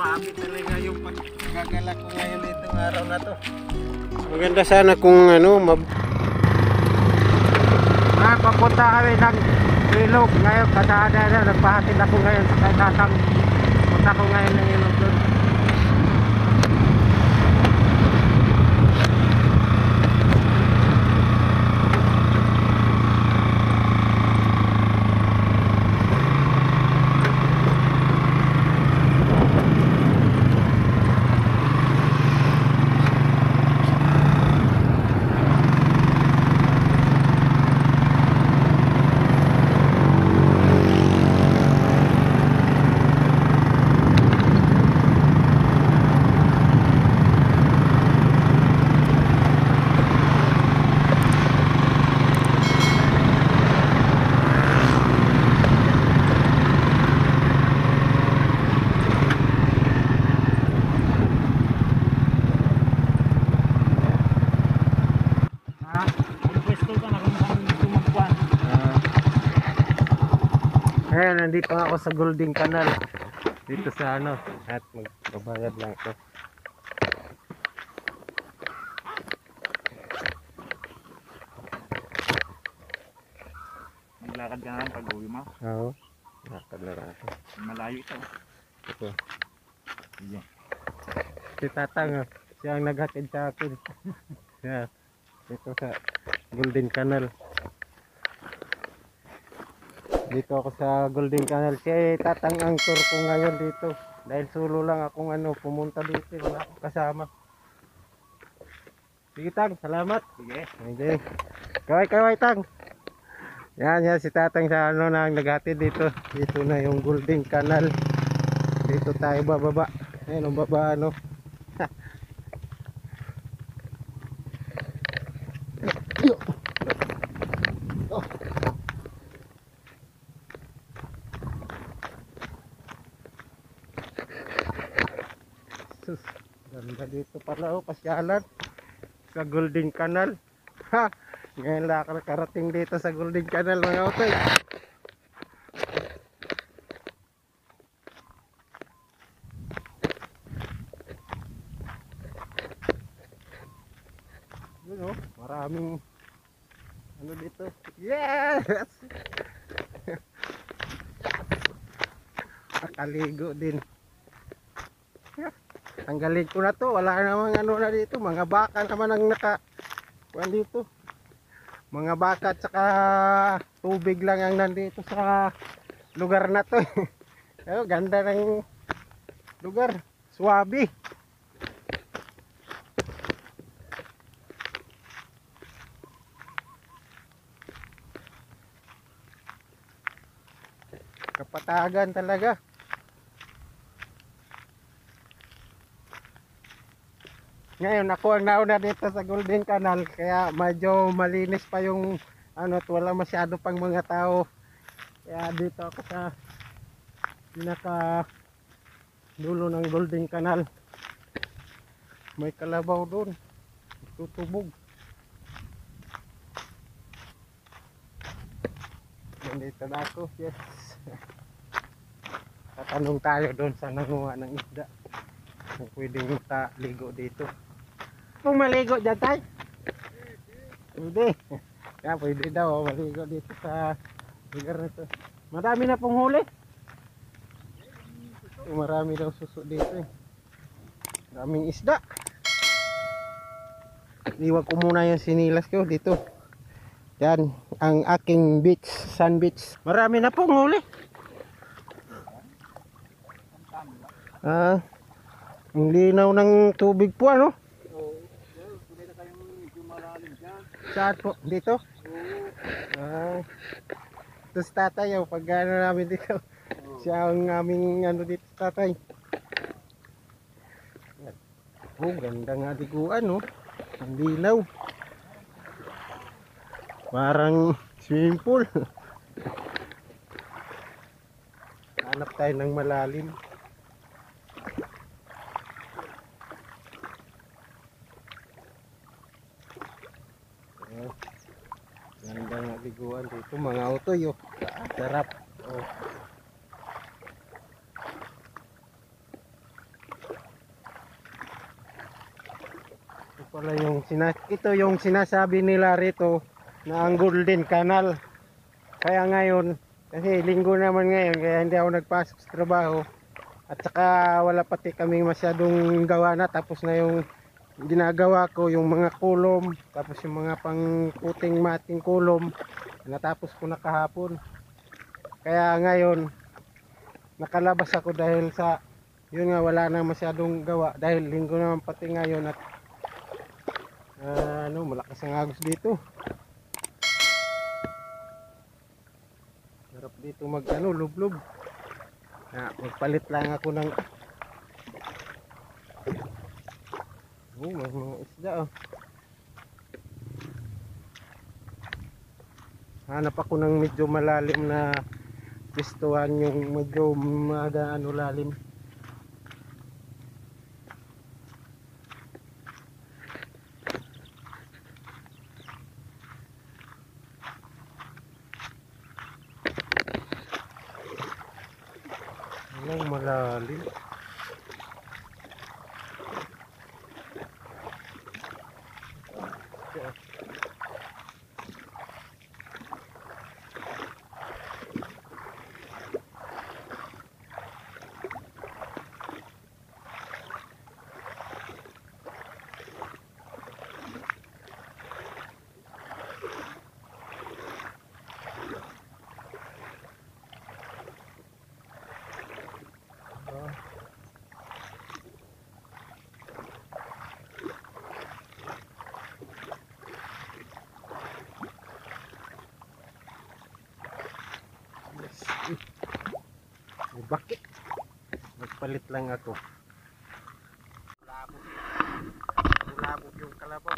Swabe talaga yung paggagala ko ngayon itong araw na to. Maganda sana kung ano, papunta kami ng ilog ngayon. Kadada na, nagpahatid ako ngayon sa kay tatang. Punta ko ngayon ng ilog doon. Ayan, nandito ako sa Golden Canal. Dito sa ano, at magbabayad lang ito. Maglakad ka na pag uwi mo? Oo, lakad na lang ako. Malayo ito. Ito. Sige. Si Tatang, siya ang naghatid sa akin. Siya, dito sa Golden Canal. Dito ako sa Golden Canal. Si Tatang ang tour ko ngayon dito. Dahil solo lang akong pumunta dito. Wala akong kasama. Sige Tang, salamat. Sige. Sige. Kaway Tang. Yan si Tatang sa na naghatid dito. Dito na yung Golden Canal. Dito tayo bababa. Ayun ang baba Sus, ganda dito pala pasyalan sa Golden Canal. Ha, ngayon lang ako nakarating dito sa Golden Canal mga otoy. Yun maraming dito. Yes! Nakaligo din. Ang galing ko na to, wala namang na dito, mga baka naman ang dito. Mga baka at saka tubig lang ang nandito sa lugar na to. Pero ganda ng lugar, swabe. Kapatagan talaga. Ngayon ako ang nauna dito sa Golden Canal, kaya medyo malinis pa yung at wala masyado pang mga tao. Kaya dito ako sa pinaka dulo ng Golden Canal. May kalabaw doon, tutubog. Nandito na ako, yes. Tatanong tayo doon sa nanguha ng isda kung pwedeng ligo dito. Kung maligo dyan tayo? Pwede. Kaya pwede daw maligo dito sa lugar nito. Marami na pong huli. Marami daw suso dito Maraming isda. Iwan ko muna yung sinilas ko dito. Yan ang aking beach, sun beach. Marami na pong huli. Ang linaw ng tubig po Saan po? Dito? Tapos tatay pag namin dito. Siya ang aming dito tatay. Ganda nga liguan ang linaw. Parang swimming pool. Hanap tayo ng malalim. Ganda nga liguan dito mga otoy sarap pala yung ito yung sinasabi nila rito na ang Golden Canal. Kaya ngayon, kasi linggo naman ngayon, kaya hindi ako nagpasok sa trabaho. At saka wala pati kami masyadong gawa na, tapos na yung ginagawa ko, yung mga kulom, tapos yung mga pang puting mating kulom, natapos ko na kahapon. Kaya ngayon, nakalabas ako dahil sa, yun nga, wala na masyadong gawa, dahil linggo naman pati ngayon at malakas ang agos dito. Sarap dito mag lublob. Magpalit lang ako ng may mga isda oh. Hanap ako ng medyo malalim na pistuhan, yung medyo lalim. Walang malalim. Bakit? Magpalit lang ako. Labog yung kalabaw.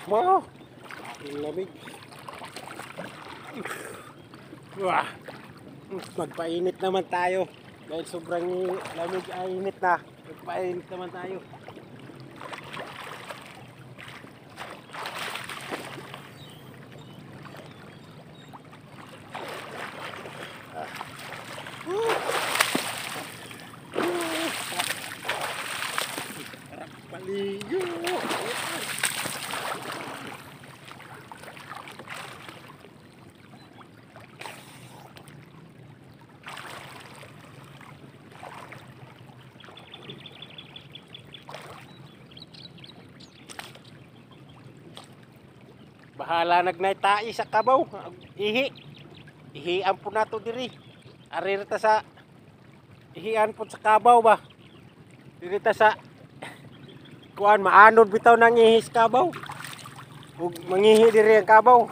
Wow! Ang lamig. Wah! Magpainit naman tayo. Dahil sobrang lamig ay init na. Magpainit naman tayo. Sarap paligo. Bahala nagnaytai sa kabaw. Ihian po nato diri. Aririta sa ihian po sa kabaw ba. Dirita sa kuan maanod bitaw nang ihis kabaw. Ug mangihi diri ang kabaw.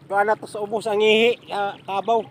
Kuan nato sa ubos ang ihi kabaw.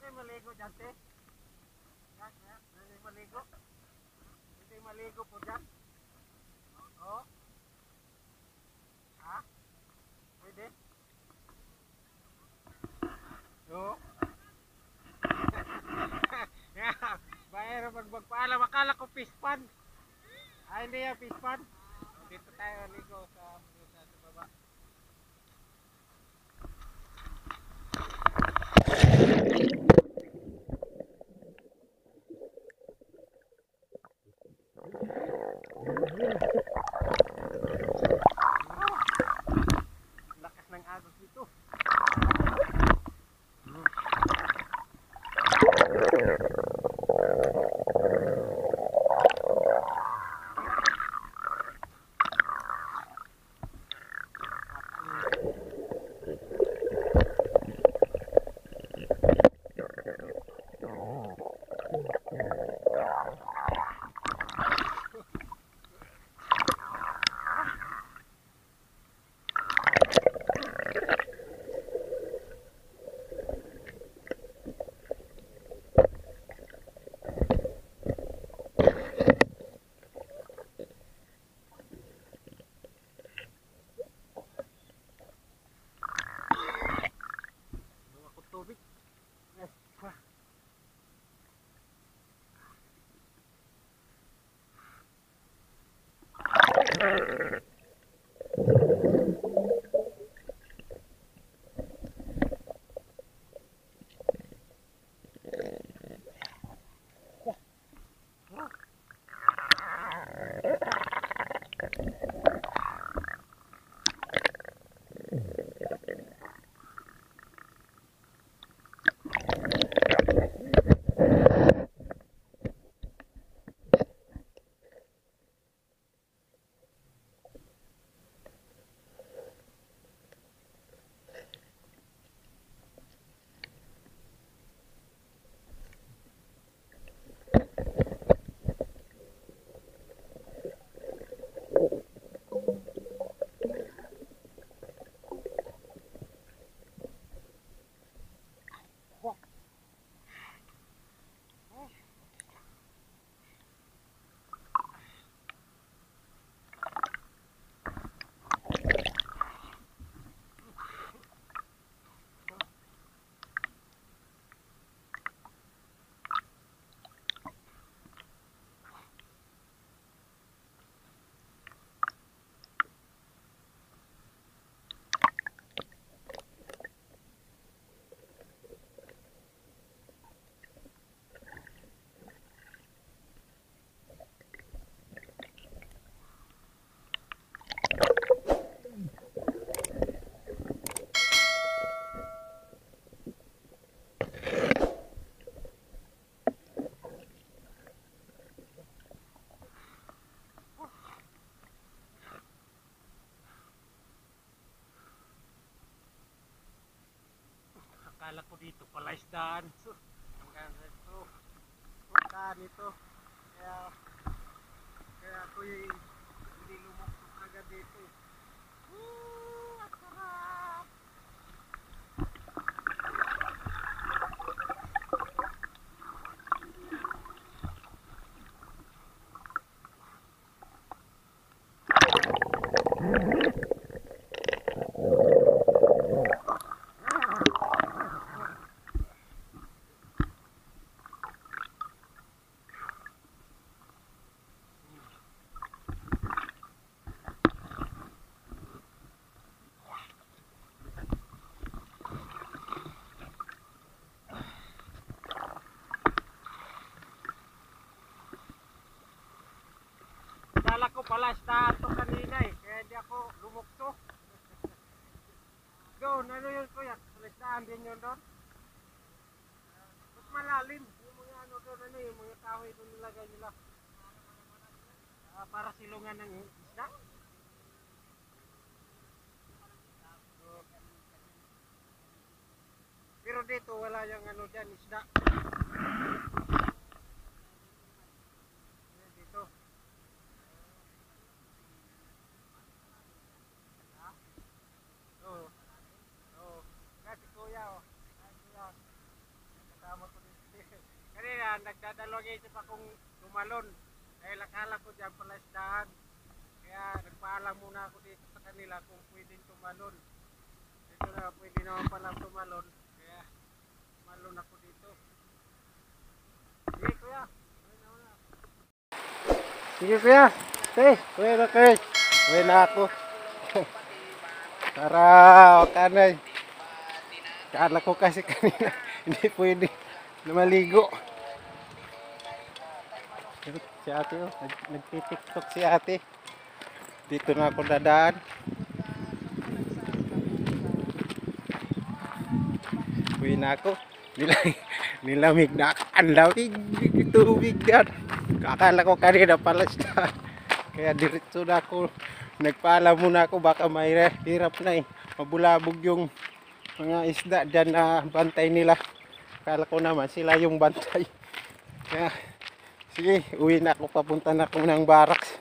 Maligo dyan, te? Pwede maligo? Pwede maligo po dyan? Oo? Ha? Pwede? Oo? Bayero magpagpaalam. Akala ko pispan. Ay, hindi yan pispan. Dito tayo maligo sa baba. Lakas ng agos dito. Akala ko dito pala isdaan. So, hanggang ito. Puntaan ito. Kaya ako hindi lumuktok agad dito. Woo! Ang sarap! Akala ko pala isdaan to kanina kaya hindi ako lumuktok. Doon, ano yun kuya? Isdaan din yun doon? Mas malalim. Yung mga ano doon, yung mga kahoy doon nilagay nila. Para silungan ng isda. Pero dito wala yung ano dyan, isda. Dito. Kasi kuya, kasama ko dito. Kanina, nagdadalawang isip akong tumalon. Dahil akala ko dyan pala isdaan. Kaya nagpaalam muna ako dito sa kanila kung pwedeng tumalon. Dito na pwede naman pala tumalon. Kaya tumalon ako dito. Sige kuya. Sige kuya. Kuya na kayo. Kuya na ako. Para kanay. Kala ko kasi kanina hindi pwede na maligo. Si ate nagtitiktok si ate. Dito na ako dadaan. Uwi na ako. Nilamig na ang lamig. Tubig yan. Kakala ko kanina pala siya. Kaya diretso na ako. Nagpaalam muna ako baka may hirap na mabulabog yung mga isda dyan na bantay nila. Akala ko naman sila yung bantay. Kaya sige, uwi na ako. Papunta na ako ng barracks.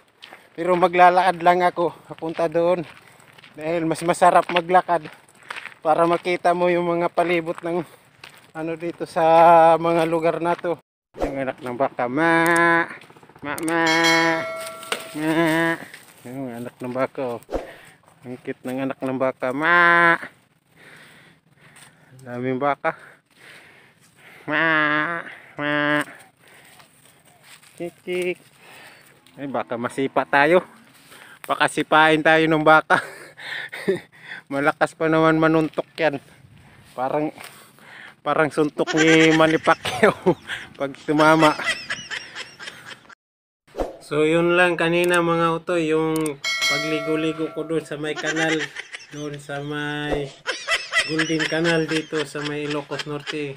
Pero maglalakad lang ako papunta doon. Dahil mas masarap maglakad para makita mo yung mga palibot ng ano dito sa mga lugar na to. Yung anak ng baka, ma. Yung anak ng baka, ang cute ng anak ng baka, ma. Daming baka, ma. Kik. Ay, baka masipa tayo. Baka sipain tayo ng baka. Malakas pa naman manuntok yan. Parang suntok ni Manny Pacquiao pag tumama. So yun lang kanina mga utoy, yung pagligo-ligo ko doon sa may kanal, doon sa may Golden Canal dito sa may Ilocos Norte.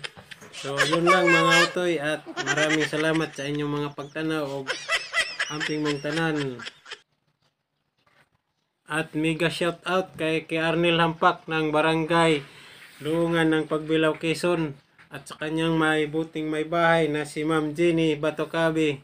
So yun lang mga utoy, at maraming salamat sa inyong mga pagtanaw o amping mong tanan. At mega shout out kay Arnel Hampak ng Barangay Luungan ng Pagbilao, Quezon, at sa kanyang may buting may bahay na si Ma'am Jenny Batocabe.